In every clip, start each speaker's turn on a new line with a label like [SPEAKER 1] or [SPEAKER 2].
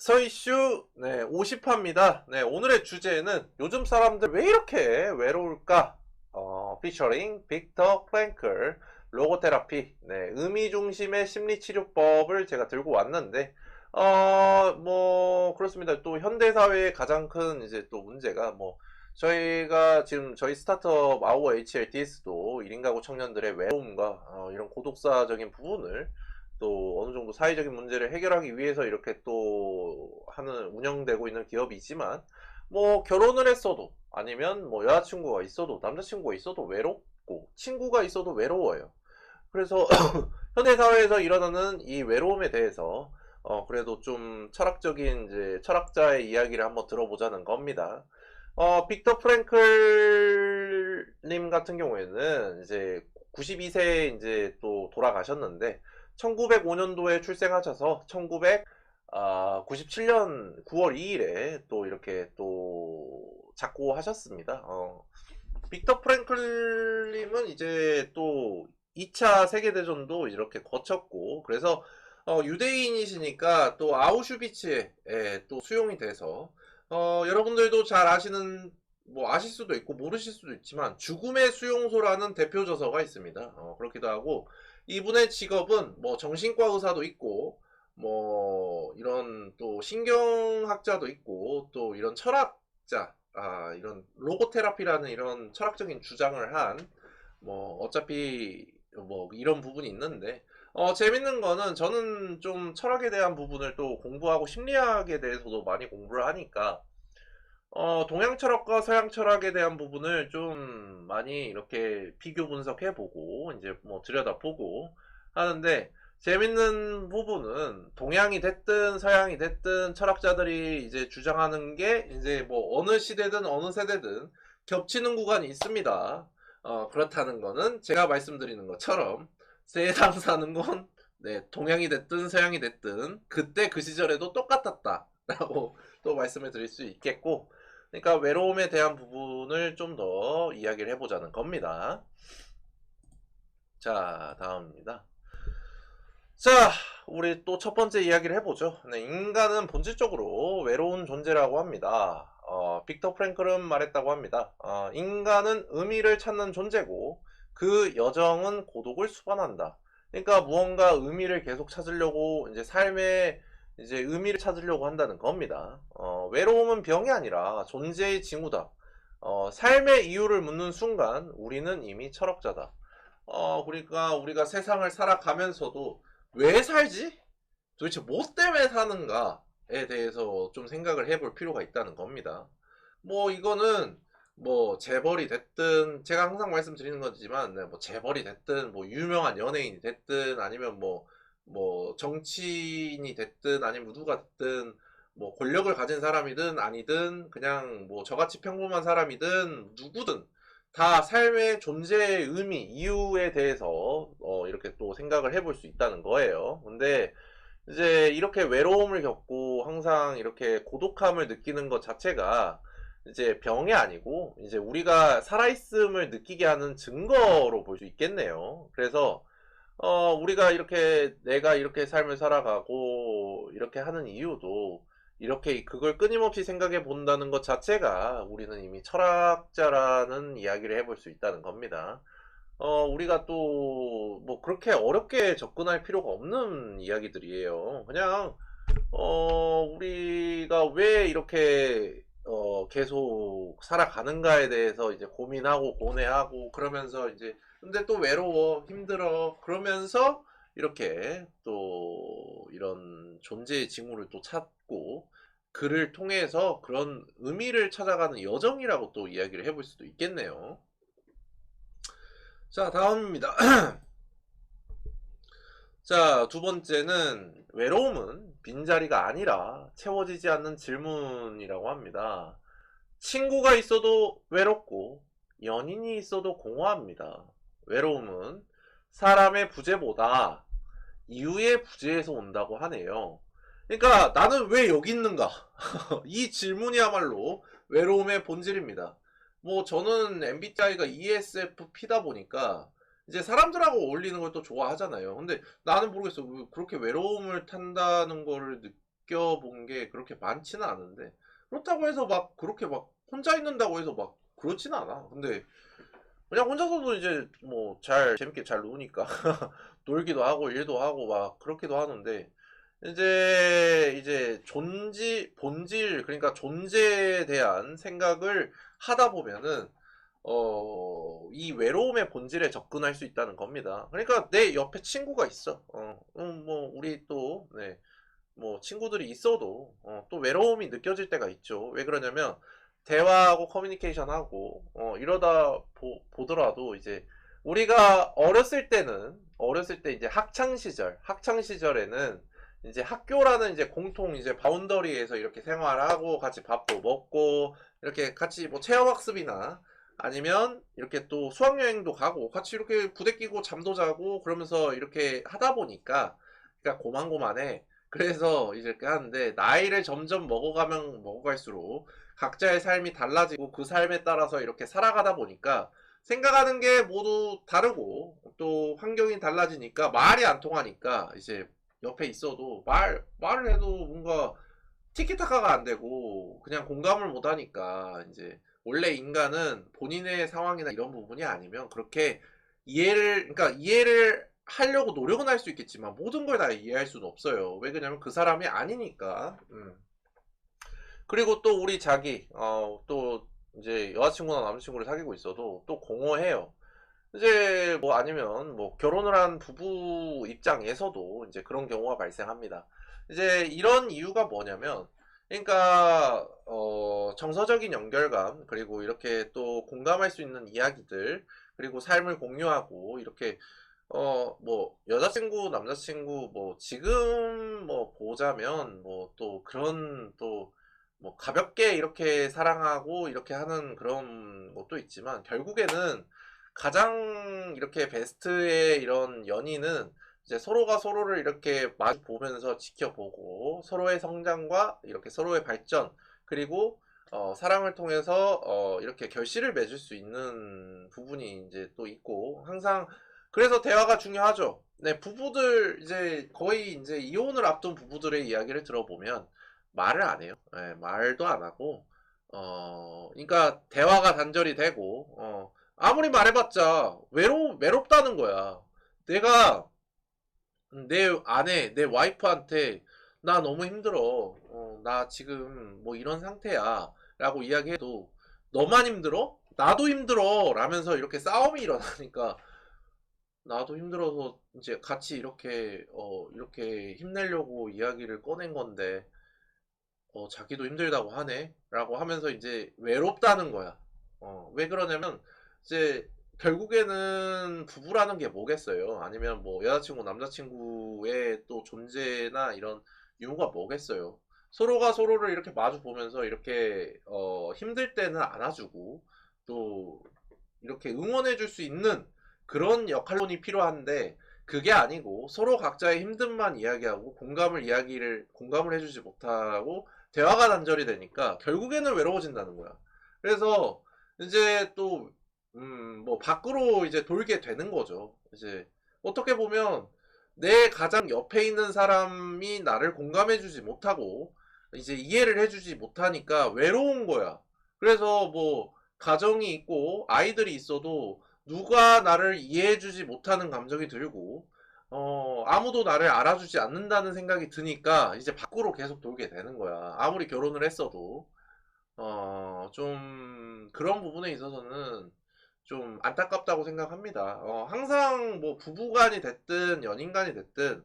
[SPEAKER 1] 서이슈 50화입니다. 오늘의 주제는 요즘 사람들 왜 이렇게 외로울까? 피처링 빅터 프랭클 로고테라피 의미 중심의 심리치료법을 제가 들고 왔는데 뭐 그렇습니다. 또 현대 사회의 가장 큰 이제 또 문제가 저희가 지금 저희 스타트업 아우어 HLTS도 1인 가구 청년들의 외로움과 이런 고독사적인 부분을 또 어느 정도 사회적인 문제를 해결하기 위해서 이렇게 또 운영되고 있는 기업이지만, 결혼을 했어도 아니면 여자친구가 있어도 남자친구가 있어도 외롭고 친구가 있어도 외로워요. 그래서 현대 사회에서 일어나는 이 외로움에 대해서 그래도 좀 철학적인 이제 철학자의 이야기를 한번 들어보자는 겁니다. 빅터 프랭클 님 같은 경우에는 이제 92세에 이제 또 돌아가셨는데, 1905년도에 출생하셔서 1997년 9월 2일에 또 이렇게 또 작고하셨습니다. 빅터 프랭클님은 이제 또 2차 세계대전도 이렇게 거쳤고, 그래서 유대인이시니까 또 아우슈비츠에 또 수용이 돼서 여러분들도 잘 아시는, 아실 수도 있고 모르실 수도 있지만 죽음의 수용소라는 대표 저서가 있습니다. 그렇기도 하고, 이분의 직업은 정신과 의사도 있고 이런 또 신경학자도 있고 또 이런 철학자, 이런 로고테라피라는 이런 철학적인 주장을 한 어차피 이런 부분이 있는데, 재밌는 거는 저는 좀 철학에 대한 부분을 또 공부하고 심리학에 대해서도 많이 공부를 하니까 동양 철학과 서양 철학에 대한 부분을 좀 많이 이렇게 비교 분석해보고 이제 들여다보고 하는데, 재밌는 부분은 동양이 됐든 서양이 됐든 철학자들이 이제 주장하는 게 이제 어느 시대든 어느 세대든 겹치는 구간이 있습니다. 그렇다는 거는 제가 말씀드리는 것처럼 세상 사는 건 동양이 됐든 서양이 됐든 그때 그 시절에도 똑같았다 라고 또 말씀을 드릴 수 있겠고, 그러니까 외로움에 대한 부분을 좀 더 이야기를 해보자는 겁니다. 자, 다음입니다. 자, 우리 또 첫 번째 이야기를 해보죠. 인간은 본질적으로 외로운 존재라고 합니다. 빅터 프랭클은 말했다고 합니다. 인간은 의미를 찾는 존재고 그 여정은 고독을 수반한다. 그러니까 무언가 의미를 계속 찾으려고 이제 삶에 이제 의미를 찾으려고 한다는 겁니다. 외로움은 병이 아니라 존재의 징후다. 삶의 이유를 묻는 순간 우리는 이미 철학자다. 그러니까 우리가 세상을 살아가면서도 왜 살지? 도대체 뭐 때문에 사는가에 대해서 좀 생각을 해볼 필요가 있다는 겁니다. 이거는 재벌이 됐든, 제가 항상 말씀드리는 거지만, 재벌이 됐든, 유명한 연예인이 됐든, 아니면 정치인이 됐든, 아니면 누가 됐든, 권력을 가진 사람이든 아니든, 그냥 저같이 평범한 사람이든, 누구든, 다 삶의 존재의 의미, 이유에 대해서 이렇게 또 생각을 해볼 수 있다는 거예요. 근데 이제 이렇게 외로움을 겪고 항상 이렇게 고독함을 느끼는 것 자체가 이제 병이 아니고 이제 우리가 살아있음을 느끼게 하는 증거로 볼 수 있겠네요. 그래서 우리가 이렇게 내가 이렇게 삶을 살아가고 이렇게 하는 이유도 이렇게 그걸 끊임없이 생각해 본다는 것 자체가 우리는 이미 철학자라는 이야기를 해볼 수 있다는 겁니다. 우리가 또 그렇게 어렵게 접근할 필요가 없는 이야기들이에요. 그냥 우리가 왜 이렇게 계속 살아가는가에 대해서 이제 고민하고 고뇌하고 그러면서 이제 근데 또 외로워 힘들어 그러면서 이렇게 또 이런 존재의 징후를 또 찾고 그를 통해서 그런 의미를 찾아가는 여정이라고 또 이야기를 해볼 수도 있겠네요. 자, 다음입니다. 자, 두 번째는 외로움은 빈자리가 아니라 채워지지 않는 질문이라고 합니다. 친구가 있어도 외롭고 연인이 있어도 공허합니다. 외로움은 사람의 부재보다 이유의 부재에서 온다고 하네요. 그러니까 나는 왜 여기 있는가? 이 질문이야말로 외로움의 본질입니다. 저는 MBTI가 ESFP다 보니까 이제 사람들하고 어울리는 걸 또 좋아하잖아요. 근데 나는 모르겠어. 왜 그렇게 외로움을 탄다는 거를 느껴본 게 그렇게 많지는 않은데, 그렇다고 해서 막 그렇게 막 혼자 있는다고 해서 막 그렇지는 않아. 근데 그냥 혼자서도 이제 뭐 잘 재밌게 잘 노니까 놀기도 하고 일도 하고 막 그렇기도 하는데, 이제 본질, 그러니까 존재에 대한 생각을 하다 보면은 이 외로움의 본질에 접근할 수 있다는 겁니다. 그러니까 내 옆에 친구가 있어. 뭐 우리 또 네, 뭐 친구들이 있어도 또 외로움이 느껴질 때가 있죠. 왜 그러냐면 대화하고 커뮤니케이션하고 이러다 보더라도 이제 우리가 어렸을 때 이제 학창 시절에는 이제 학교라는 이제 공통 이제 바운더리에서 이렇게 생활하고 같이 밥도 먹고 이렇게 같이 뭐 체험학습이나 아니면 이렇게 또 수학여행도 가고 같이 이렇게 부대 끼고 잠도 자고 그러면서 이렇게 하다 보니까 그러니까 고만고만해. 그래서 이제 이렇게 하는데 나이를 점점 먹어가면 먹어갈수록 각자의 삶이 달라지고 그 삶에 따라서 이렇게 살아가다 보니까 생각하는 게 모두 다르고 또 환경이 달라지니까 말이 안 통하니까 이제 옆에 있어도 말을 해도 뭔가 티키타카가 안 되고 그냥 공감을 못 하니까 이제 원래 인간은 본인의 상황이나 이런 부분이 아니면 그렇게 그러니까 이해를 하려고 노력은 할 수 있겠지만 모든 걸 다 이해할 수는 없어요. 왜 그러냐면 그 사람이 아니니까. 그리고 또 우리 또 이제 여자친구나 남자친구를 사귀고 있어도 또 공허해요. 이제 뭐 아니면 뭐 결혼을 한 부부 입장에서도 이제 그런 경우가 발생합니다. 이제 이런 이유가 뭐냐면, 그러니까 정서적인 연결감, 그리고 이렇게 또 공감할 수 있는 이야기들, 그리고 삶을 공유하고 이렇게 뭐 여자친구 남자친구 뭐 지금 뭐 보자면 뭐 또 그런 또 뭐 가볍게 이렇게 사랑하고 이렇게 하는 그런 것도 있지만, 결국에는 가장 이렇게 베스트의 이런 연인은 이제 서로가 서로를 이렇게 마주 보면서 지켜보고 서로의 성장과 이렇게 서로의 발전, 그리고 사랑을 통해서 이렇게 결실을 맺을 수 있는 부분이 이제 또 있고, 항상 그래서 대화가 중요하죠. 네, 부부들 이제 거의 이제 이혼을 앞둔 부부들의 이야기를 들어보면 말을 안 해요. 네, 말도 안 하고 그러니까 대화가 단절이 되고 아무리 말해봤자 외롭다는 거야. 내가 내 아내, 내 와이프한테 나 너무 힘들어. 나 지금 뭐 이런 상태야. 라고 이야기해도 너만 힘들어? 나도 힘들어. 라면서 이렇게 싸움이 일어나니까 나도 힘들어서 이제 같이 이렇게 힘내려고 이야기를 꺼낸 건데 자기도 힘들다고 하네? 라고 하면서 이제 외롭다는 거야. 왜 그러냐면, 이제, 결국에는 부부라는 게 뭐겠어요? 아니면 뭐 여자친구, 남자친구의 또 존재나 이런 이유가 뭐겠어요? 서로가 서로를 이렇게 마주 보면서 이렇게, 힘들 때는 안아주고, 또, 이렇게 응원해줄 수 있는 그런 역할론이 필요한데, 그게 아니고 서로 각자의 힘듦만 이야기하고 공감을 해주지 못하고 대화가 단절이 되니까 결국에는 외로워진다는 거야. 그래서 이제 또, 뭐, 밖으로 이제 돌게 되는 거죠. 이제, 어떻게 보면, 내 가장 옆에 있는 사람이 나를 공감해주지 못하고, 이제 이해를 해주지 못하니까 외로운 거야. 그래서 뭐, 가정이 있고, 아이들이 있어도, 누가 나를 이해해주지 못하는 감정이 들고, 아무도 나를 알아주지 않는다는 생각이 드니까 이제 밖으로 계속 돌게 되는 거야. 아무리 결혼을 했어도. 좀 그런 부분에 있어서는 좀 안타깝다고 생각합니다. 항상 뭐 부부간이 됐든 연인간이 됐든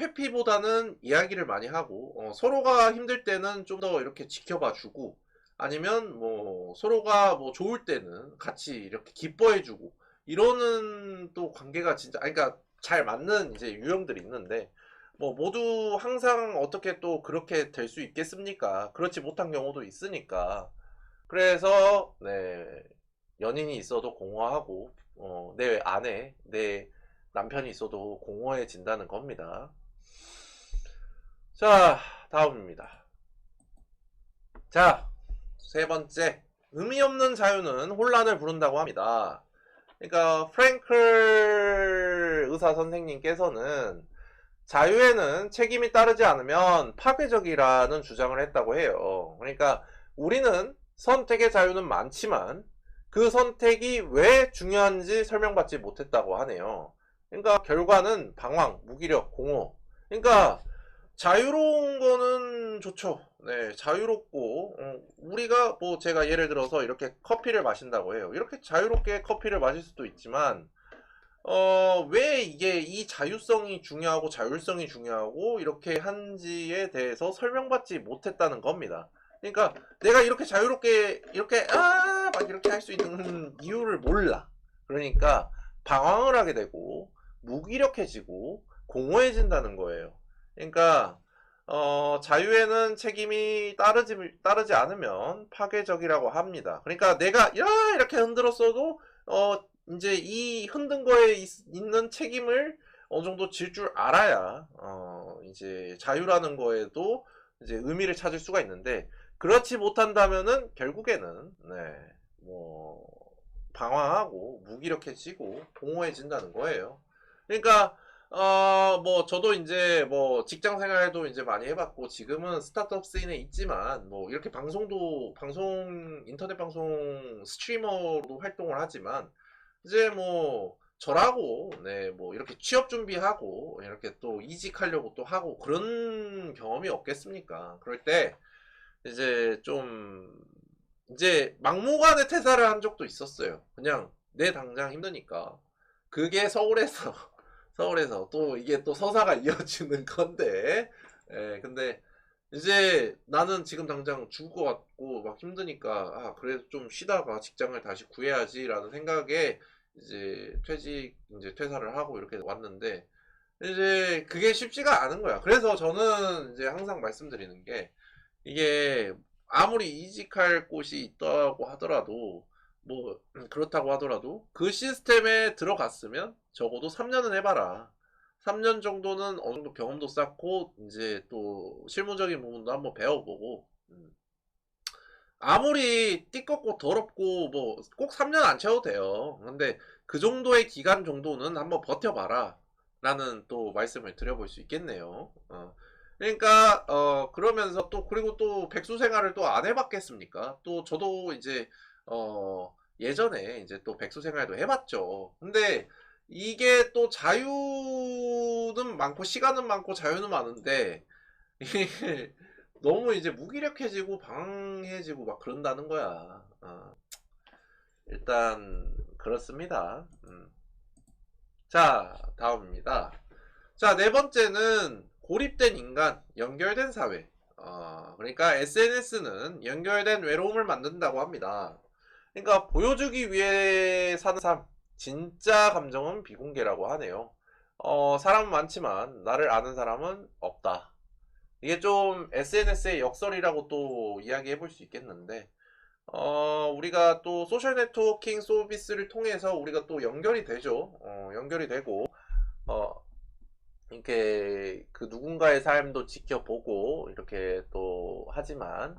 [SPEAKER 1] 회피보다는 이야기를 많이 하고 서로가 힘들 때는 좀 더 이렇게 지켜봐 주고, 아니면 뭐 서로가 뭐 좋을 때는 같이 이렇게 기뻐해 주고 이러는 또 관계가 진짜 그러니까 잘 맞는 이제 유형들이 있는데, 뭐 모두 항상 어떻게 또 그렇게 될 수 있겠습니까? 그렇지 못한 경우도 있으니까. 그래서 네, 연인이 있어도 공허하고 내 아내, 내 남편이 있어도 공허해진다는 겁니다. 자, 다음입니다. 자, 세 번째, 의미 없는 자유는 혼란을 부른다고 합니다. 그러니까 프랭클 의사 선생님께서는 자유에는 책임이 따르지 않으면 파괴적이라는 주장을 했다고 해요. 그러니까 우리는 선택의 자유는 많지만 그 선택이 왜 중요한지 설명받지 못했다고 하네요. 그러니까 결과는 방황, 무기력, 공허. 그러니까 자유로운 거는 좋죠. 네, 자유롭고 우리가 뭐 제가 예를 들어서 이렇게 커피를 마신다고 해요. 이렇게 자유롭게 커피를 마실 수도 있지만 왜 이게 이 자유성이 중요하고 자율성이 중요하고 이렇게 한지에 대해서 설명받지 못했다는 겁니다. 그러니까 내가 이렇게 자유롭게 이렇게 막 이렇게 할 수 있는 이유를 몰라. 그러니까 방황을 하게 되고 무기력해지고 공허해진다는 거예요. 그러니까 자유에는 책임이 따르지 않으면 파괴적이라고 합니다. 그러니까 내가 이렇게 흔들었어도 이제 이 흔든 거에 있는 책임을 어느 정도 질 줄 알아야 이제 자유라는 거에도 이제 의미를 찾을 수가 있는데, 그렇지 못한다면은 결국에는 뭐 방황하고 무기력해지고 공허해진다는 거예요. 그러니까 뭐 저도 이제 뭐 직장 생활도 이제 많이 해봤고 지금은 스타트업 씬에 있지만 뭐 이렇게 인터넷 방송 스트리머로 활동을 하지만 이제 뭐 저라고 뭐 이렇게 취업 준비하고 이렇게 또 이직하려고 또 하고 그런 경험이 없겠습니까? 그럴 때 이제 좀 이제 막무가내 퇴사를 한 적도 있었어요. 그냥 내 당장 힘드니까. 그게 서울에서 서울에서 또 이게 또 서사가 이어지는 건데, 근데 이제 나는 지금 당장 죽을 것 같고 막 힘드니까 그래도 좀 쉬다가 직장을 다시 구해야지라는 생각에 이제 퇴사를 하고 이렇게 왔는데, 이제 그게 쉽지가 않은 거야. 그래서 저는 이제 항상 말씀드리는 게, 이게 아무리 이직할 곳이 있다고 하더라도 뭐 그렇다고 하더라도 그 시스템에 들어갔으면 적어도 3년은 해봐라. 3년 정도는 어느 정도 경험도 쌓고 이제 또 실무적인 부분도 한번 배워보고, 아무리 띠껍고 더럽고 뭐 꼭 3년 안 채워도 돼요. 근데 그 정도의 기간 정도는 한번 버텨봐라 라는 또 말씀을 드려볼 수 있겠네요. 그러니까 그러면서 또 그리고 또 백수 생활을 또 안 해봤겠습니까? 또 저도 이제 예전에 이제 또 백수 생활도 해봤죠. 근데 이게 또 자유는 많고 시간은 많고 자유는 많은데 이게 너무 이제 무기력해지고 방해지고 막 그런다는 거야. 일단 그렇습니다. 자, 다음입니다. 자, 네 번째는 고립된 인간, 연결된 사회. 그러니까 SNS는 연결된 외로움을 만든다고 합니다. 그러니까 보여주기 위해 사는 삶, 진짜 감정은 비공개라고 하네요. 사람은 많지만 나를 아는 사람은 없다. 이게 좀 SNS의 역설이라고 또 이야기해 볼 수 있겠는데, 우리가 또 소셜 네트워킹 서비스를 통해서 우리가 또 연결이 되죠. 연결이 되고, 어, 이렇게 그 누군가의 삶도 지켜보고, 이렇게 또 하지만,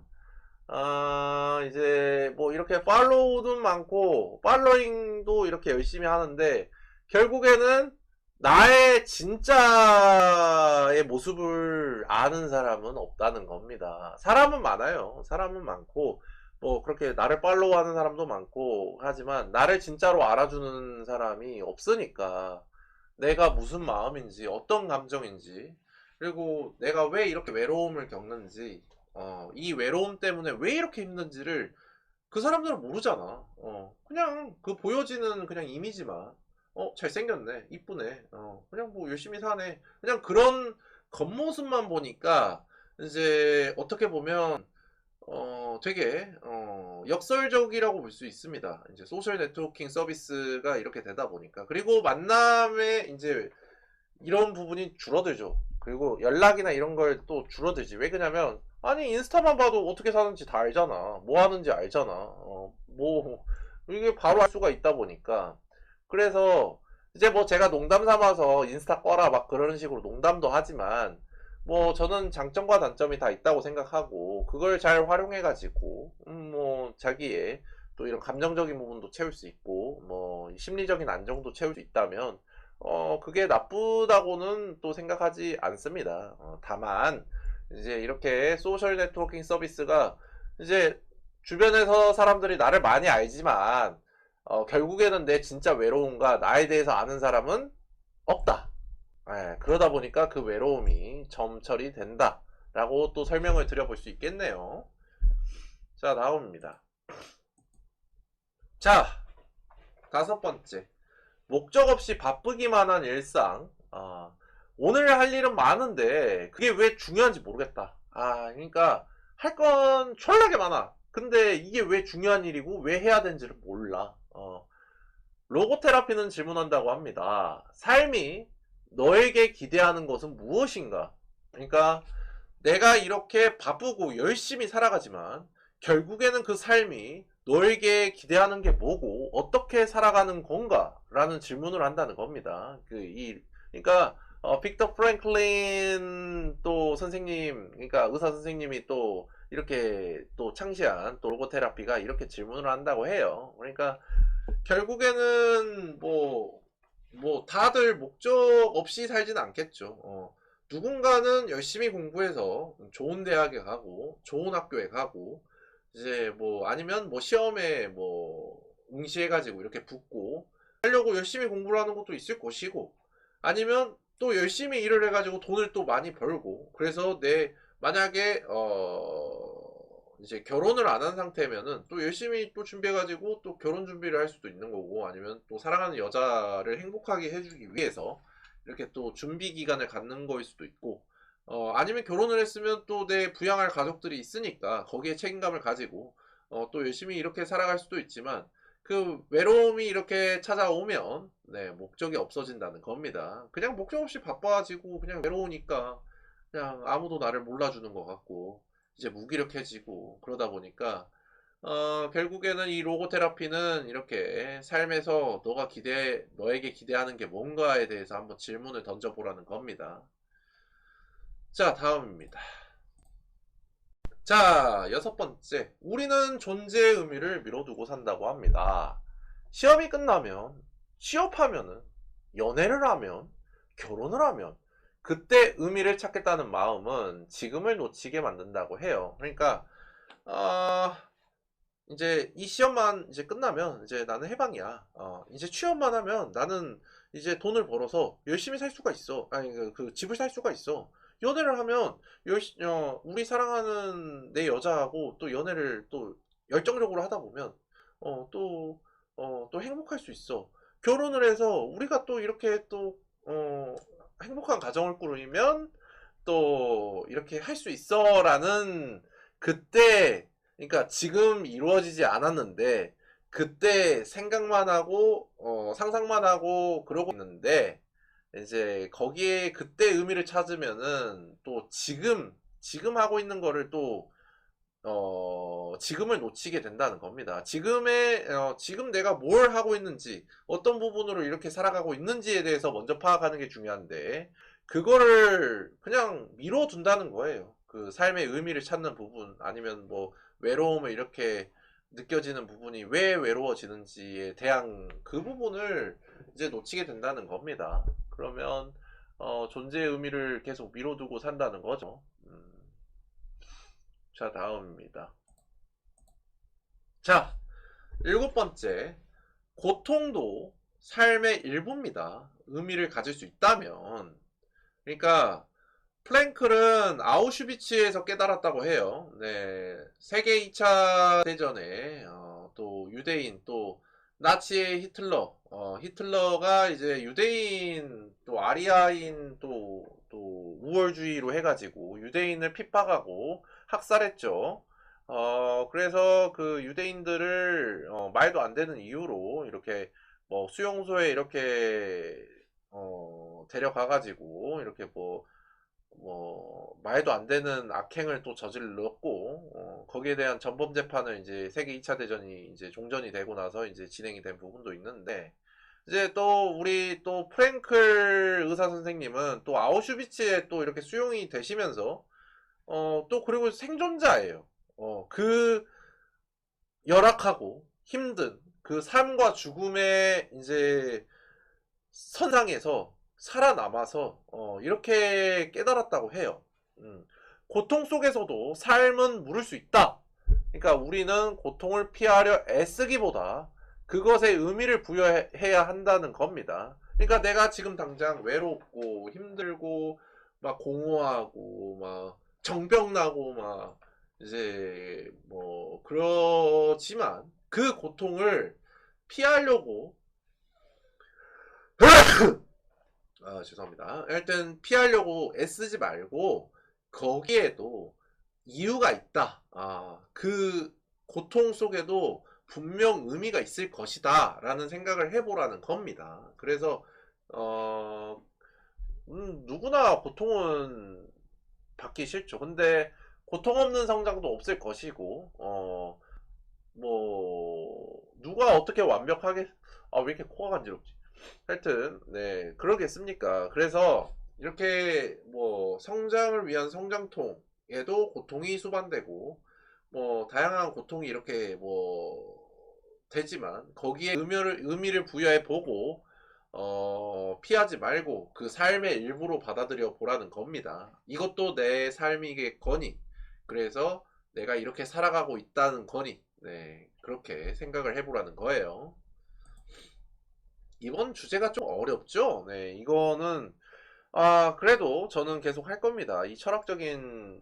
[SPEAKER 1] 이제 뭐 이렇게 팔로우도 많고, 팔로잉도 이렇게 열심히 하는데, 결국에는 나의 진짜의 모습을 아는 사람은 없다는 겁니다. 사람은 많아요. 사람은 많고, 뭐 그렇게 나를 팔로우하는 사람도 많고 하지만 나를 진짜로 알아주는 사람이 없으니까, 내가 무슨 마음인지 어떤 감정인지, 그리고 내가 왜 이렇게 외로움을 겪는지, 이 외로움 때문에 왜 이렇게 힘든지를 그 사람들은 모르잖아. 그냥 그 보여지는 그냥 이미지만, 잘생겼네, 이쁘네, 그냥 뭐 열심히 사네, 그냥 그런 겉모습만 보니까 이제 어떻게 보면 되게 역설적이라고 볼 수 있습니다. 이제 소셜 네트워킹 서비스가 이렇게 되다 보니까. 그리고 만남에 이제 이런 부분이 줄어들죠. 그리고 연락이나 이런 걸 또 줄어들지. 왜 그러냐면, 아니 인스타만 봐도 어떻게 사는지 다 알잖아. 뭐 하는지 알잖아. 뭐 이게 바로 알 수가 있다 보니까. 그래서 이제 뭐 제가 농담 삼아서 인스타 꺼라 막 그런 식으로 농담도 하지만, 뭐 저는 장점과 단점이 다 있다고 생각하고 그걸 잘 활용해 가지고 뭐 자기의 또 이런 감정적인 부분도 채울 수 있고 뭐 심리적인 안정도 채울 수 있다면 그게 나쁘다고는 또 생각하지 않습니다. 다만 이제 이렇게 소셜 네트워킹 서비스가 이제 주변에서 사람들이 나를 많이 알지만 결국에는 내 진짜 외로움과 나에 대해서 아는 사람은 없다. 예, 그러다 보니까 그 외로움이 점철이 된다 라고 또 설명을 드려볼 수 있겠네요. 자, 다음입니다. 자, 다섯 번째, 목적 없이 바쁘기만 한 일상. 오늘 할 일은 많은데 그게 왜 중요한지 모르겠다. 그러니까 할 건 철나게 많아. 근데 이게 왜 중요한 일이고 왜 해야 되는지를 몰라. 로고테라피는 질문한다고 합니다. 삶이 너에게 기대하는 것은 무엇인가? 그러니까 내가 이렇게 바쁘고 열심히 살아가지만 결국에는 그 삶이 너에게 기대하는 게 뭐고 어떻게 살아가는 건가? 라는 질문을 한다는 겁니다. 그러니까 빅터 프랭클린 또 선생님, 그러니까 의사 선생님이 또 이렇게 또 창시한 또 로고테라피가 이렇게 질문을 한다고 해요. 그러니까 결국에는 뭐 다들 목적 없이 살진 않겠죠. 누군가는 열심히 공부해서 좋은 대학에 가고 좋은 학교에 가고 이제 뭐 아니면 뭐 시험에 뭐 응시해가지고 이렇게 붙고 하려고 열심히 공부를 하는 것도 있을 것이고 아니면 또 열심히 일을 해가지고 돈을 또 많이 벌고 그래서 만약에 이제 결혼을 안 한 상태면은 또 열심히 또 준비해가지고 또 결혼 준비를 할 수도 있는 거고 아니면 또 사랑하는 여자를 행복하게 해주기 위해서 이렇게 또 준비 기간을 갖는 거일 수도 있고 아니면 결혼을 했으면 또 내 부양할 가족들이 있으니까 거기에 책임감을 가지고 또 열심히 이렇게 살아갈 수도 있지만 그 외로움이 이렇게 찾아오면 네, 목적이 없어진다는 겁니다. 그냥 목적 없이 바빠지고 그냥 외로우니까 그냥 아무도 나를 몰라주는 것 같고 이제 무기력해지고 그러다 보니까 결국에는 이 로고 테라피는 이렇게 삶에서 너에게 기대하는 게 뭔가에 대해서 한번 질문을 던져보라는 겁니다. 자, 다음입니다. 자, 여섯 번째. 우리는 존재의 의미를 미뤄두고 산다고 합니다. 시험이 끝나면, 취업하면은, 연애를 하면, 결혼을 하면, 그때 의미를 찾겠다는 마음은 지금을 놓치게 만든다고 해요. 그러니까, 아, 이제 이 시험만 이제 끝나면 이제 나는 해방이야. 이제 취업만 하면 나는 이제 돈을 벌어서 열심히 살 수가 있어. 아니 그 집을 살 수가 있어. 연애를 하면 우리 사랑하는 내 여자하고 또 연애를 또 열정적으로 하다 보면 또 행복할 수 있어. 결혼을 해서 우리가 또 이렇게 또 행복한 가정을 꾸리면 또 이렇게 할 수 있어라는 그때 그러니까 지금 이루어지지 않았는데 그때 생각만 하고 상상만 하고 그러고 있는데 이제 거기에 그때 의미를 찾으면은 또 지금 하고 있는 거를 또 지금을 놓치게 된다는 겁니다. 지금 내가 뭘 하고 있는지, 어떤 부분으로 이렇게 살아가고 있는지에 대해서 먼저 파악하는 게 중요한데, 그거를 그냥 미뤄둔다는 거예요. 그 삶의 의미를 찾는 부분, 아니면 뭐, 외로움을 이렇게 느껴지는 부분이 왜 외로워지는지에 대한 그 부분을 이제 놓치게 된다는 겁니다. 그러면, 존재의 의미를 계속 미뤄두고 산다는 거죠. 자, 다음입니다. 자, 일곱 번째. 고통도 삶의 일부입니다. 의미를 가질 수 있다면. 그러니까, 플랭클은 아우슈비츠에서 깨달았다고 해요. 네. 세계 2차 대전에, 또 유대인, 또 나치의 히틀러가 이제 유대인, 또 아리아인, 또 우월주의로 해가지고 유대인을 핍박하고 학살했죠. 그래서 그 유대인들을 말도 안 되는 이유로 이렇게 뭐 수용소에 이렇게 데려가가지고 이렇게 뭐 말도 안 되는 악행을 또 저질렀고 거기에 대한 전범 재판을 이제 세계 2차 대전이 이제 종전이 되고 나서 이제 진행이 된 부분도 있는데 이제 또 우리 또 프랭클 의사 선생님은 또 아우슈비츠에 또 이렇게 수용이 되시면서 또 그리고 생존자예요. 그 열악하고 힘든 그 삶과 죽음의 이제 선상에서 살아남아서 이렇게 깨달았다고 해요. 고통 속에서도 삶은 무를 수 있다. 그러니까 우리는 고통을 피하려 애쓰기보다 그것에 의미를 부여해야 한다는 겁니다. 그러니까 내가 지금 당장 외롭고 힘들고 막 공허하고 막 정병나고 막 이제 뭐 그렇지만 그 고통을 피하려고 죄송합니다. 하여튼 피하려고 애쓰지 말고 거기에도 이유가 있다. 그 고통 속에도 분명 의미가 있을 것이다 라는 생각을 해보라는 겁니다. 그래서 누구나 고통은 받기 싫죠. 근데 고통 없는 성장도 없을 것이고 뭐 누가 어떻게 완벽하게 왜 이렇게 코가 간지럽지? 하여튼 네 그러겠습니까? 그래서 이렇게 뭐 성장을 위한 성장통에도 고통이 수반되고 뭐 다양한 고통이 이렇게 뭐 되지만 거기에 의미를 부여해 보고 피하지 말고 그 삶의 일부로 받아들여 보라는 겁니다. 이것도 내 삶이겠거니 그래서 내가 이렇게 살아가고 있다는 거니 네 그렇게 생각을 해보라는 거예요. 이번 주제가 좀 어렵죠? 네, 이거는, 그래도 저는 계속 할 겁니다. 이 철학적인,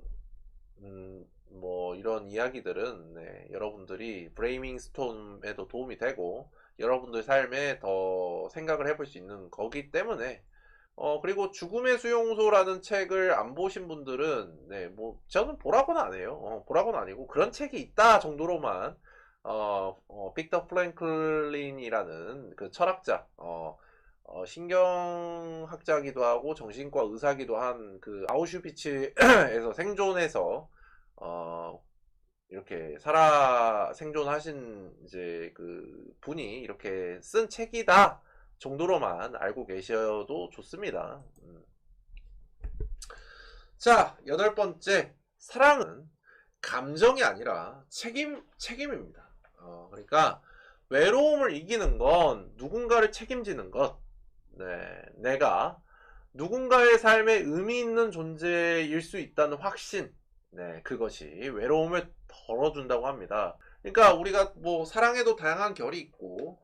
[SPEAKER 1] 뭐, 이런 이야기들은, 네, 여러분들이 브레이밍 스톰에도 도움이 되고, 여러분들 삶에 더 생각을 해볼 수 있는 거기 때문에, 그리고 죽음의 수용소라는 책을 안 보신 분들은, 네, 뭐, 저는 보라고는 안 해요. 보라고는 아니고, 그런 책이 있다 정도로만, 빅터 프랭클린이라는 그 철학자, 신경학자기도 하고 정신과 의사기도 한 그 아우슈비츠에서 생존해서, 이렇게 생존하신 이제 그 분이 이렇게 쓴 책이다 정도로만 알고 계셔도 좋습니다. 자, 여덟 번째. 사랑은 감정이 아니라 책임입니다. 그러니까 외로움을 이기는 건 누군가를 책임지는 것. 네, 내가 누군가의 삶에 의미 있는 존재일 수 있다는 확신. 네, 그것이 외로움을 덜어준다고 합니다. 그러니까 우리가 뭐 사랑에도 다양한 결이 있고,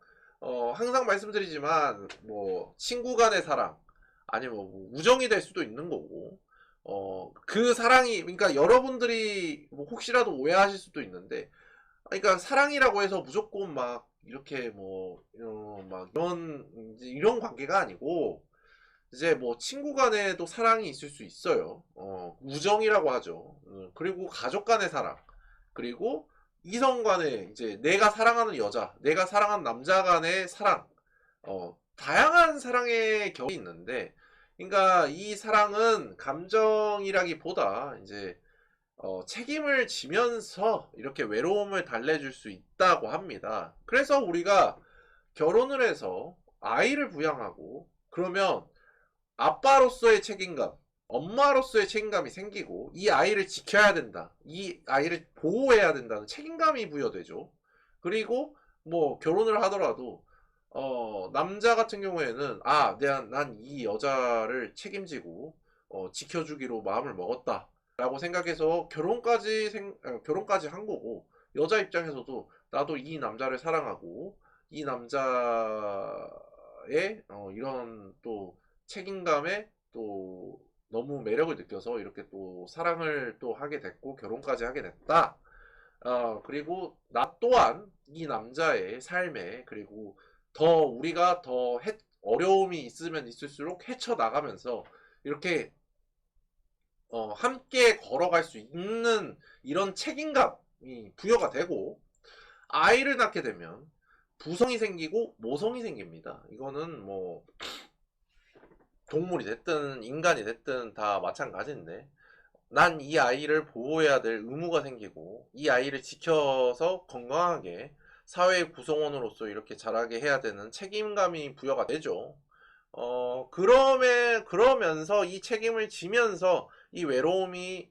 [SPEAKER 1] 항상 말씀드리지만 뭐 친구 간의 사랑, 아니면 뭐 우정이 될 수도 있는 거고, 그 사랑이, 그러니까 여러분들이 뭐 혹시라도 오해하실 수도 있는데, 그러니까 사랑이라고 해서 무조건 막 이렇게 뭐, 막 이런 관계가 아니고, 이제 뭐 친구 간에도 사랑이 있을 수 있어요. 우정이라고 하죠. 그리고 가족 간의 사랑. 그리고 이성 간의 이제 내가 사랑하는 여자, 내가 사랑하는 남자 간의 사랑. 다양한 사랑의 결이 있는데, 그러니까 이 사랑은 감정이라기보다 이제 책임을 지면서 이렇게 외로움을 달래줄 수 있다고 합니다. 그래서 우리가 결혼을 해서 아이를 부양하고 그러면 아빠로서의 책임감, 엄마로서의 책임감이 생기고 이 아이를 지켜야 된다. 이 아이를 보호해야 된다는 책임감이 부여되죠. 그리고 뭐 결혼을 하더라도 남자 같은 경우에는 난 이 여자를 책임지고 지켜주기로 마음을 먹었다. 라고 생각해서 결혼까지 한 거고 여자 입장에서도 나도 이 남자를 사랑하고 이 남자의 이런 또 책임감에 또 너무 매력을 느껴서 이렇게 또 사랑을 또 하게 됐고 결혼까지 하게 됐다. 그리고 나 또한 이 남자의 삶에 그리고 더 우리가 더 어려움이 있으면 있을수록 헤쳐나가면서 이렇게 함께 걸어갈 수 있는 이런 책임감이 부여가 되고 아이를 낳게 되면 부성이 생기고 모성이 생깁니다. 이거는 뭐 동물이 됐든 인간이 됐든 다 마찬가지인데 난 이 아이를 보호해야 될 의무가 생기고 이 아이를 지켜서 건강하게 사회의 구성원으로서 이렇게 자라게 해야 되는 책임감이 부여가 되죠. 그러면서 이 책임을 지면서 이 외로움이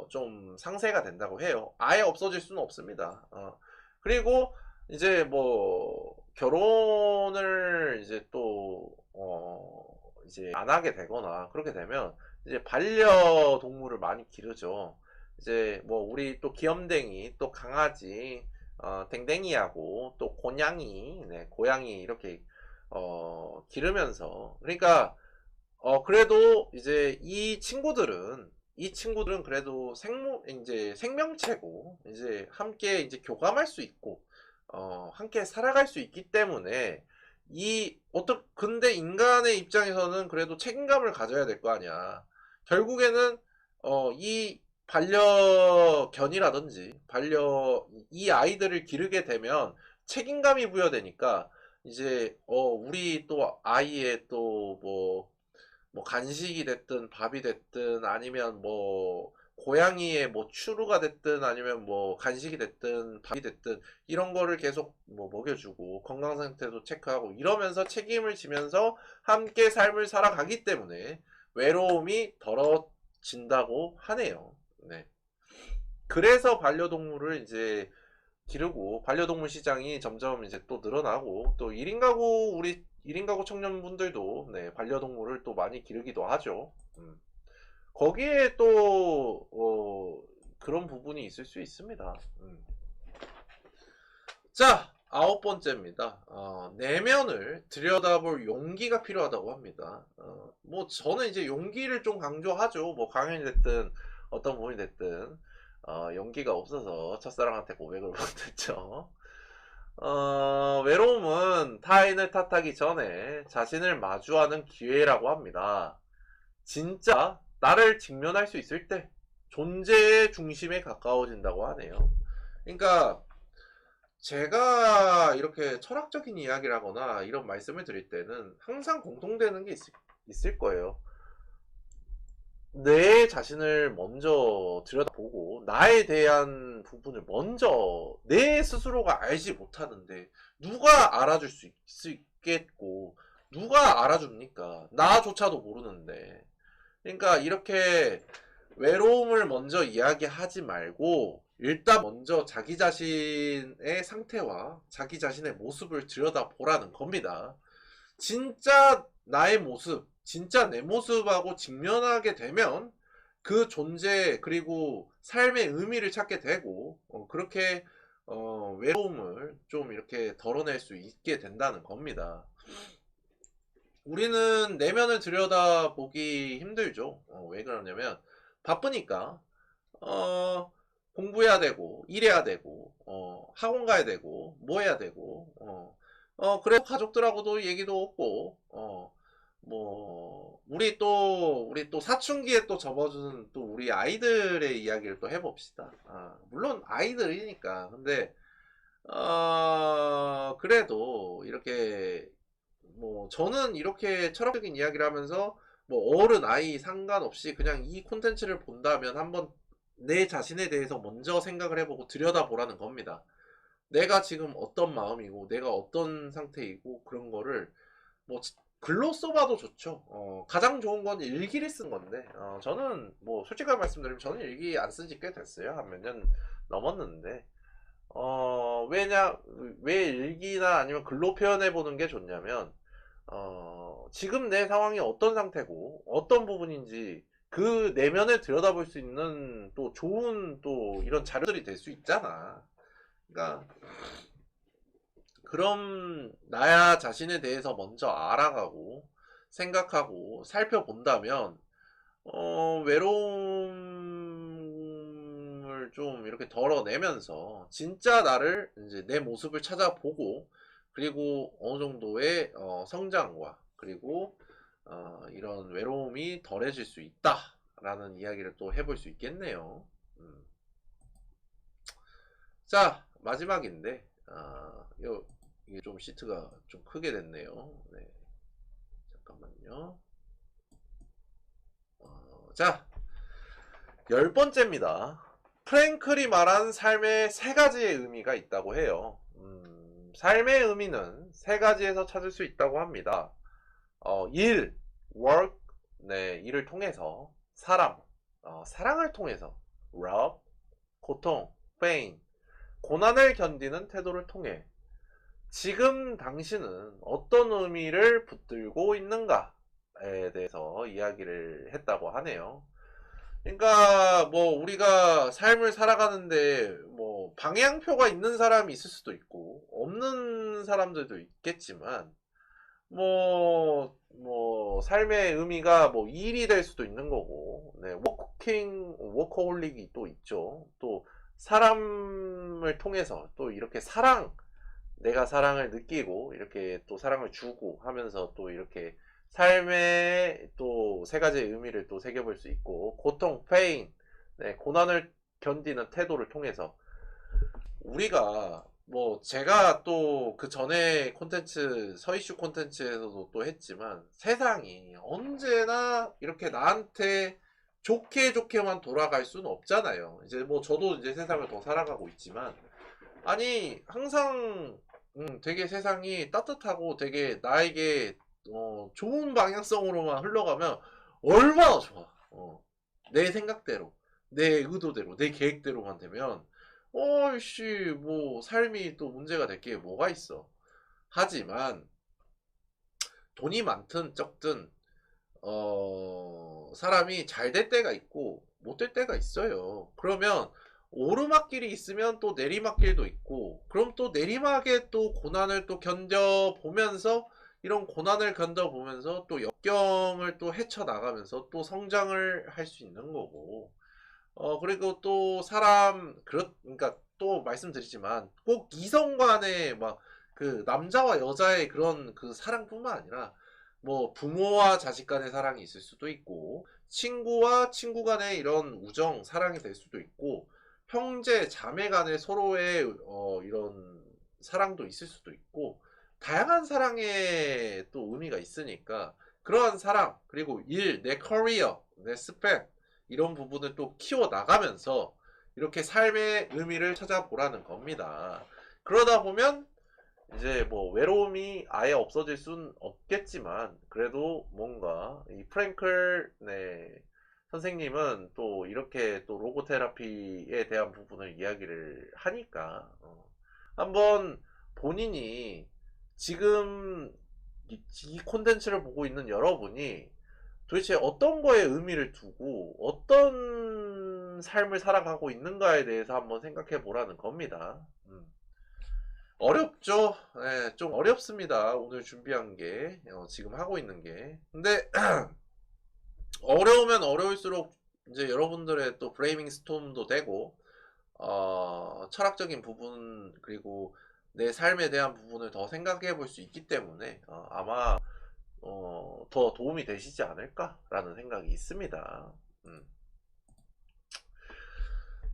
[SPEAKER 1] 좀 상쇄가 된다고 해요. 아예 없어질 수는 없습니다. 그리고 이제 뭐 결혼을 이제 또 이제 안 하게 되거나 그렇게 되면 이제 반려동물을 많이 기르죠. 이제 뭐 우리 또 귀염댕이, 또 강아지, 댕댕이하고 또 고양이, 네, 고양이 이렇게 기르면서, 그러니까 그래도 이제 이 친구들은 그래도 이제 생명체고, 이제 함께 이제 교감할 수 있고, 함께 살아갈 수 있기 때문에, 근데 인간의 입장에서는 그래도 책임감을 가져야 될 거 아니야. 결국에는, 이 반려견이라든지, 이 아이들을 기르게 되면 책임감이 부여되니까, 이제, 우리 또 아이의 또 뭐 간식이 됐든 밥이 됐든 아니면 뭐 고양이의 뭐 추루가 됐든 아니면 뭐 간식이 됐든 밥이 됐든 이런 거를 계속 뭐 먹여주고 건강 상태도 체크하고 이러면서 책임을 지면서 함께 삶을 살아가기 때문에 외로움이 덜어진다고 하네요. 네. 그래서 반려동물을 이제 기르고 반려동물 시장이 점점 이제 또 늘어나고, 또 1인 가구, 우리 1인 가구 청년분들도 네, 반려동물을 또 많이 기르기도 하죠. 거기에 또 그런 부분이 있을 수 있습니다. 자, 9번째입니다. 내면을 들여다볼 용기가 필요하다고 합니다. 뭐 저는 이제 용기를 좀 강조하죠. 뭐 강연이 됐든 어떤 부분이 됐든 용기가 없어서 첫사랑한테 고백을 못했죠. 외로움은 타인을 탓하기 전에 자신을 마주하는 기회라고 합니다. 진짜 나를 직면할 수 있을 때 존재의 중심에 가까워진다고 하네요. 그러니까 제가 이렇게 철학적인 이야기를 하거나 이런 말씀을 드릴 때는 항상 공통되는 게 있을 거예요. 내 자신을 먼저 들여다보고 나에 대한 부분을 먼저 내 스스로가 알지 못하는데 누가 알아줄 수 있겠고, 누가 알아줍니까? 나조차도 모르는데. 그러니까 이렇게 외로움을 먼저 이야기하지 말고 일단 먼저 자기 자신의 상태와 자기 자신의 모습을 들여다보라는 겁니다. 진짜 나의 모습, 진짜 내 모습하고 직면하게 되면 그 존재 그리고 삶의 의미를 찾게 되고, 그렇게 외로움을 좀 이렇게 덜어낼 수 있게 된다는 겁니다. 우리는 내면을 들여다보기 힘들죠. 왜 그러냐면 바쁘니까. 공부해야 되고 일해야 되고 학원 가야 되고 뭐 해야 되고, 그래서 가족들하고도 얘기도 없고, 뭐 우리 또 사춘기에 또 접어주는 또 우리 아이들의 이야기를 또 해봅시다. 물론 아이들이니까. 근데 그래도 이렇게 뭐 저는 이렇게 철학적인 이야기를 하면서 뭐 어른 아이 상관없이 그냥 이 콘텐츠를 본다면 한번 내 자신에 대해서 먼저 생각을 해보고 들여다보라는 겁니다. 내가 지금 어떤 마음이고 내가 어떤 상태이고 그런 거를 뭐 글로 써봐도 좋죠. 가장 좋은 건 일기를 쓴 건데, 저는 뭐 솔직하게 말씀드리면 저는 일기 안 쓴 지 꽤 됐어요. 한 몇 년 넘었는데, 왜 일기나 아니면 글로 표현해 보는 게 좋냐면, 지금 내 상황이 어떤 상태고 어떤 부분인지 그 내면을 들여다볼 수 있는 또 좋은 또 이런 자료들이 될 수 있잖아. 그러니까 그럼 나야 자신에 대해서 먼저 알아가고 생각하고 살펴본다면 외로움을 좀 이렇게 덜어내면서 진짜 나를 이제 내 모습을 찾아보고, 그리고 어느 정도의 성장과 그리고 이런 외로움이 덜해질 수 있다라는 이야기를 또 해볼 수 있겠네요. 자, 마지막인데 이게 좀 시트가 좀 크게 됐네요. 네, 잠깐만요. 자, 10번째입니다. 프랭클이 말한 삶의 3가지의 의미가 있다고 해요. 삶의 의미는 3가지에서 찾을 수 있다고 합니다. 일, work, 네, 일을 통해서. 사람, 사랑을 통해서. love, 고통, pain, 고난을 견디는 태도를 통해. 지금 당신은 어떤 의미를 붙들고 있는가에 대해서 이야기를 했다고 하네요. 그러니까 뭐 우리가 삶을 살아가는데 뭐 방향표가 있는 사람이 있을 수도 있고 없는 사람들도 있겠지만 뭐 삶의 의미가 뭐 일이 될 수도 있는 거고, 네, 워커홀릭이 또 있죠. 또 사람을 통해서 또 이렇게 내가 사랑을 느끼고 이렇게 또 사랑을 주고 하면서 또 이렇게 삶의 또 세 가지의 의미를 또 새겨볼 수 있고, 고통, 페인, 네, 고난을 견디는 태도를 통해서 우리가 뭐 제가 또 그 전에 콘텐츠 서이슈 콘텐츠에서도 또 했지만 세상이 언제나 이렇게 나한테 좋게 좋게만 돌아갈 수는 없잖아요. 이제 뭐 저도 이제 세상을 더 살아가고 있지만 아니 항상 되게 세상이 따뜻하고 되게 나에게 좋은 방향성으로만 흘러가면 얼마나 좋아. 내 생각대로, 내 의도대로, 내 계획대로만 되면 어이씨 뭐 삶이 또 문제가 될 게 뭐가 있어. 하지만 돈이 많든 적든 사람이 잘 될 때가 있고 못 될 때가 있어요. 그러면 오르막길이 있으면 또 내리막길도 있고, 그럼 또 내리막에 또 고난을 또 견뎌보면서 이런 고난을 견뎌보면서 또 역경을 또 헤쳐나가면서 또 성장을 할 수 있는 거고, 그리고 또 그러니까 또 말씀드리지만 꼭 이성 간의 막 그 남자와 여자의 그런 그 사랑뿐만 아니라 뭐 부모와 자식 간의 사랑이 있을 수도 있고, 친구와 친구 간의 이런 우정, 사랑이 될 수도 있고, 형제, 자매 간의 서로의 이런 사랑도 있을 수도 있고, 다양한 사랑의 또 의미가 있으니까 그러한 사랑, 그리고 일, 내 커리어, 내 스펙 이런 부분을 또 키워 나가면서 이렇게 삶의 의미를 찾아보라는 겁니다. 그러다 보면 이제 뭐 외로움이 아예 없어질 순 없겠지만 그래도 뭔가 이 프랭클 네 선생님은 또 이렇게 또 로고 테라피에 대한 부분을 이야기를 하니까 한번 본인이 지금 이 콘텐츠를 보고 있는 여러분이 도대체 어떤 거에 의미를 두고 어떤 삶을 살아가고 있는가에 대해서 한번 생각해 보라는 겁니다. 어렵죠? 네, 좀 어렵습니다. 오늘 준비한 게, 지금 하고 있는 게. 근데 어려우면 어려울수록 이제 여러분들의 또 브레이밍 스톰도 되고, 철학적인 부분, 그리고 내 삶에 대한 부분을 더 생각해 볼 수 있기 때문에, 아마, 더 도움이 되시지 않을까라는 생각이 있습니다. 음.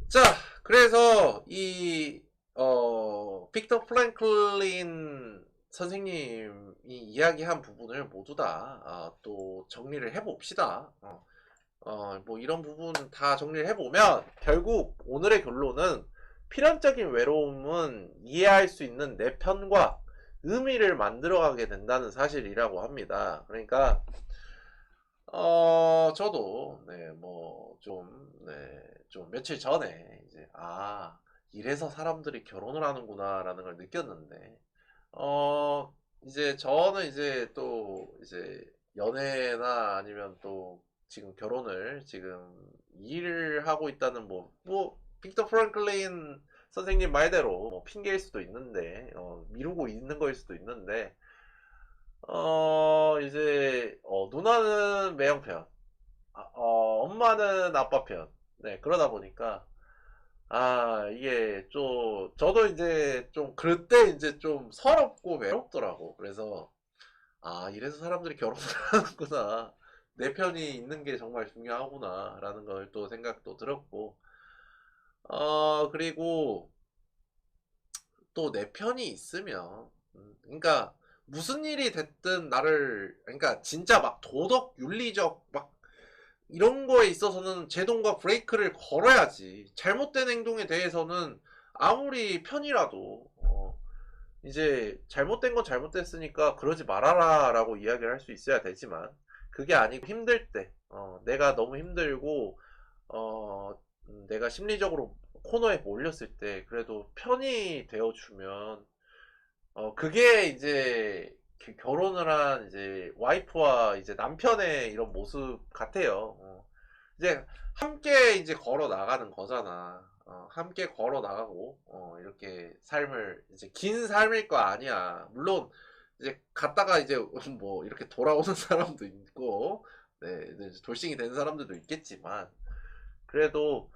[SPEAKER 1] 자, 그래서 빅터 프랭클린 선생님이 이야기한 부분을 모두 다 또 정리를 해봅시다. 뭐 이런 부분 다 정리를 해보면 결국 오늘의 결론은 필연적인 외로움은 이해할 수 있는 내 편과 의미를 만들어가게 된다는 사실이라고 합니다. 그러니까 저도, 네, 뭐, 좀 며칠 전에, 이제, 이래서 사람들이 결혼을 하는구나라는 걸 느꼈는데, 이제 저는 이제 또, 이제, 연애나 아니면 또, 지금 결혼을 지금 일을 하고 있다는 빅터 프랭클린 선생님 말대로 핑계일 수도 있는데, 미루고 있는 거일 수도 있는데, 이제, 누나는 매형 편, 엄마는 아빠 편. 네, 그러다 보니까, 이게 저도 이제 좀, 그때 이제 좀 서럽고 외롭더라고. 그래서, 이래서 사람들이 결혼을 하는구나. 내 편이 있는 게 정말 중요하구나. 라는 걸 또 생각도 들었고, 그리고 또 내 편이 있으면, 그러니까, 무슨 일이 됐든 그러니까 진짜 막 도덕, 윤리적, 막 이런 거에 있어서는 제동과 브레이크를 걸어야지. 잘못된 행동에 대해서는 아무리 편이라도, 이제 잘못된 건 잘못됐으니까 그러지 말아라 라고 이야기를 할 수 있어야 되지만, 그게 아니고 힘들 때, 내가 너무 힘들고, 내가 심리적으로 코너에 몰렸을 때, 그래도 편이 되어주면 그게 이제 결혼을 한 이제 와이프와 이제 남편의 이런 모습 같아요. 이제 함께 이제 걸어 나가는 거잖아. 함께 걸어 나가고, 이렇게 삶을, 이제 긴 삶일 거 아니야. 물론, 이제 갔다가 이제 뭐 이렇게 돌아오는 사람도 있고, 네, 이제 돌싱이 되는 사람들도 있겠지만, 그래도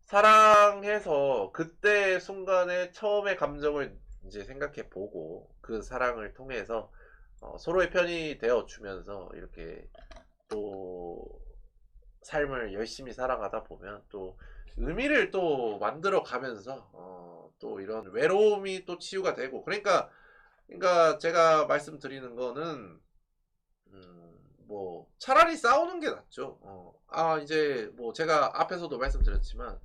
[SPEAKER 1] 사랑해서 그때 순간에 처음의 감정을 이제 생각해 보고 그 사랑을 통해서 서로의 편이 되어 주면서 이렇게 또 삶을 열심히 살아가다 보면 또 의미를 또 만들어 가면서 또 이런 외로움이 또 치유가 되고 그러니까 제가 말씀드리는 거는 뭐 차라리 싸우는 게 낫죠. 이제 뭐 제가 앞에서도 말씀드렸지만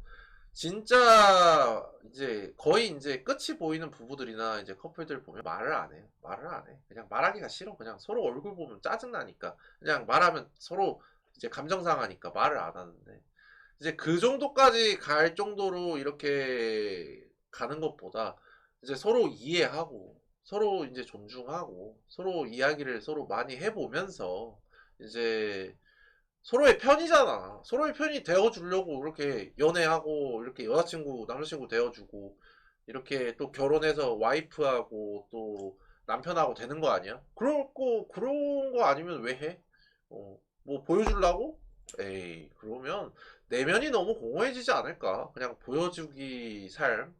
[SPEAKER 1] 진짜 이제 거의 이제 끝이 보이는 부부들이나 이제 커플들 보면 말을 안 해요. 말을 안 해. 그냥 말하기가 싫어. 그냥 서로 얼굴 보면 짜증 나니까 그냥 말하면 서로 이제 감정 상하니까 말을 안 하는데 이제 그 정도까지 갈 정도로 이렇게 가는 것보다 이제 서로 이해하고 서로 이제 존중하고 서로 이야기를 서로 많이 해보면서 이제 서로의 편이잖아. 서로의 편이 되어주려고 이렇게 연애하고 이렇게 여자친구, 남자친구 되어주고 이렇게 또 결혼해서 와이프하고 또 남편하고 되는 거 아니야? 그런 거 아니면 왜 해? 뭐 보여주려고? 에이, 그러면 내면이 너무 공허해지지 않을까? 그냥 보여주기 삶.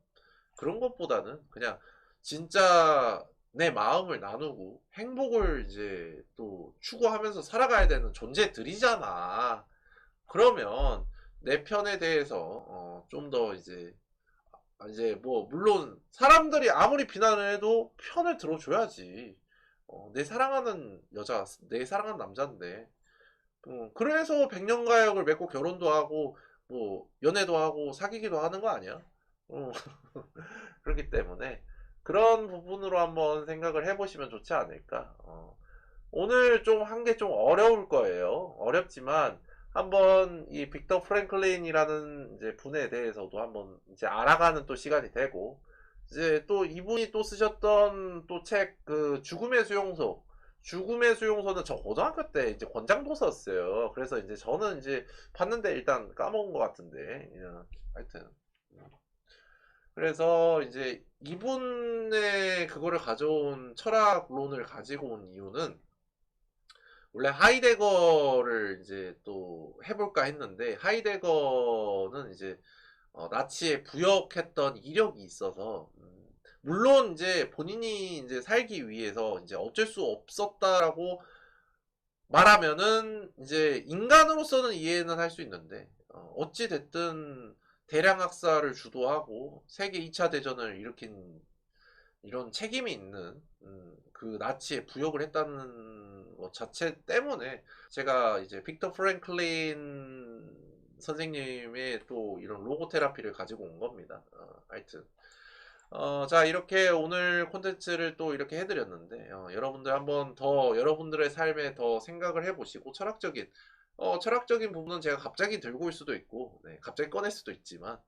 [SPEAKER 1] 그런 것보다는 그냥 진짜 내 마음을 나누고 행복을 이제 또 추구하면서 살아가야 되는 존재들이잖아. 그러면 내 편에 대해서 좀 더 이제 뭐 물론 사람들이 아무리 비난을 해도 편을 들어줘야지. 내 사랑하는 여자, 내 사랑하는 남자인데. 그래서 백년가역을 맺고 결혼도 하고 뭐 연애도 하고 사귀기도 하는 거 아니야? 어, 그렇기 때문에 그런 부분으로 한번 생각을 해보시면 좋지 않을까. 오늘 좀 한 게 좀 어려울 거예요. 어렵지만 한번 이 빅터 프랭클린이라는 이제 분에 대해서도 한번 이제 알아가는 또 시간이 되고 이제 또 이분이 또 쓰셨던 또 책 그 죽음의 수용소는 저 고등학교 때 이제 권장도 썼어요. 그래서 이제 저는 이제 봤는데 일단 까먹은 것 같은데 하여튼 그래서 이제 이분의 그거를 가져온 철학론을 가지고 온 이유는 원래 하이데거를 이제 또 해볼까 했는데 하이데거는 이제 나치에 부역했던 이력이 있어서 물론 이제 본인이 이제 살기 위해서 이제 어쩔 수 없었다라고 말하면은 이제 인간으로서는 이해는 할 수 있는데 어찌 됐든 대량 학살을 주도하고 세계 2차 대전을 일으킨 이런 책임이 있는 그 나치에 부역을 했다는 것 자체 때문에 제가 이제 빅터 프랭클린 선생님의 또 이런 로고 테라피를 가지고 온 겁니다. 하여튼 자 이렇게 오늘 콘텐츠를 또 이렇게 해드렸는데 여러분들 한번 더 여러분들의 삶에 더 생각을 해보시고 철학적인 부분은 제가 갑자기 들고 올 수도 있고 네, 갑자기 꺼낼 수도 있지만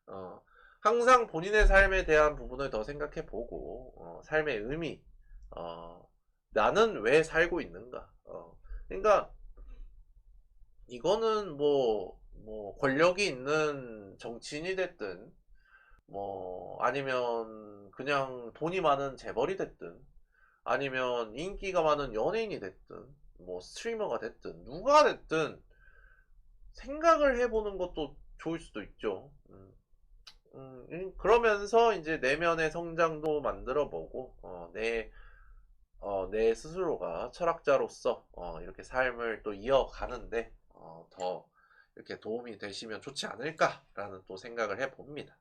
[SPEAKER 1] 어, 항상 본인의 삶에 대한 부분을 더 생각해 보고 삶의 의미 나는 왜 살고 있는가 그러니까 이거는 뭐 권력이 있는 정치인이 됐든 뭐 아니면 그냥 돈이 많은 재벌이 됐든 아니면 인기가 많은 연예인이 됐든 뭐 스트리머가 됐든 누가 됐든 생각을 해보는 것도 좋을 수도 있죠. 그러면서 이제 내면의 성장도 만들어 보고 내 스스로가 철학자로서 이렇게 삶을 또 이어가는데 더 이렇게 도움이 되시면 좋지 않을까라는 또 생각을 해봅니다.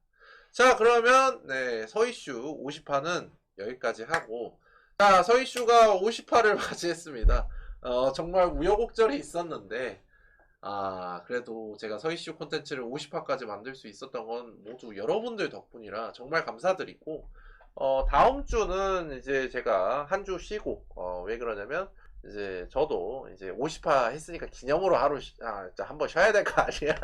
[SPEAKER 1] 자, 그러면 네, 서이슈 50화는 여기까지 하고 자, 서이슈가 50화를 맞이했습니다. 정말 우여곡절이 있었는데 그래도 제가 서이슈 콘텐츠를 50화까지 만들 수 있었던 건 모두 여러분들 덕분이라 정말 감사드리고 다음 주는 이제 제가 한 주 쉬고 왜 그러냐면 이제 저도 이제 50화 했으니까 기념으로 하루 한번 쉬어야 될 거 아니야.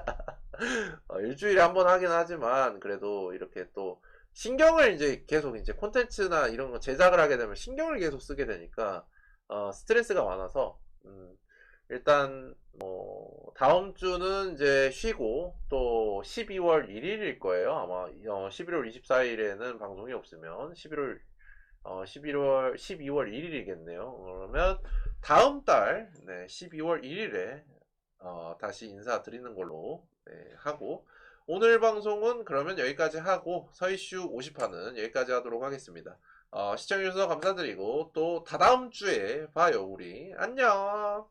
[SPEAKER 1] 일주일에 한 번 하긴 하지만 그래도 이렇게 또 신경을 이제 계속 이제 콘텐츠나 이런 거 제작을 하게 되면 신경을 계속 쓰게 되니까 스트레스가 많아서 일단 뭐 다음 주는 이제 쉬고 또 12월 1일일 거예요. 아마 11월 24일에는 방송이 없으면 12월 1일이겠네요. 그러면 다음 달 12월 1일에 다시 인사드리는 걸로 하고 오늘 방송은 그러면 여기까지 하고 서이슈 50화는 여기까지 하도록 하겠습니다. 시청해주셔서 감사드리고 또 다다음 주에 봐요 우리. 안녕.